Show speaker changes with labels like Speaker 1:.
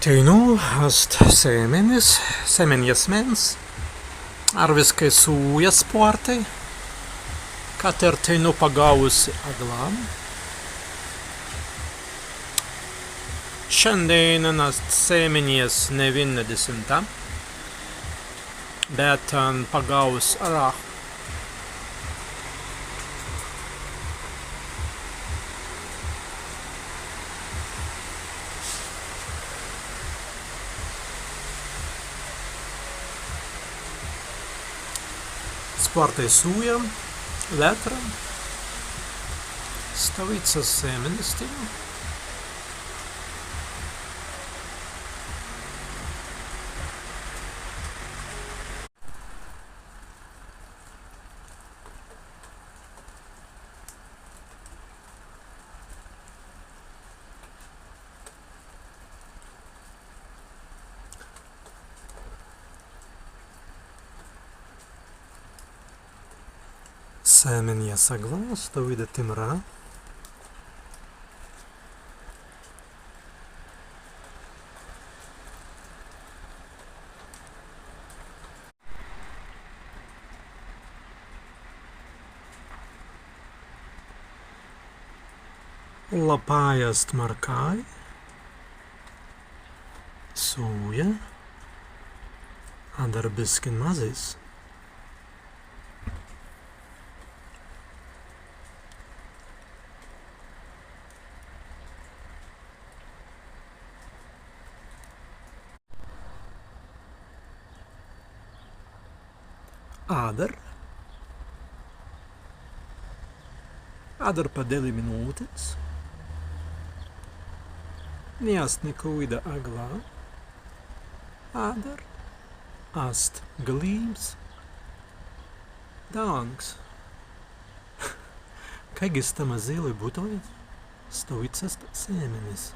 Speaker 1: Teinu ast sēmeņas arviskai sūjas sportei, kater teinu pagāvusi aglām. Šodien ast sēmeņas nevinna desmita, bet pagāvus arāhu. Sportei sūja, letra, Stavicas sēmenistina. Sēmeņa saglā, Stavida timrā. Lapājast markai, sūja, adarbiskin mazis. Ādar pa 10 minūtes. Neast nekuida aglā. Ādar. Ast glības. Dāngs. Kaigis tama zili būtoja, Stavicas sēmenis.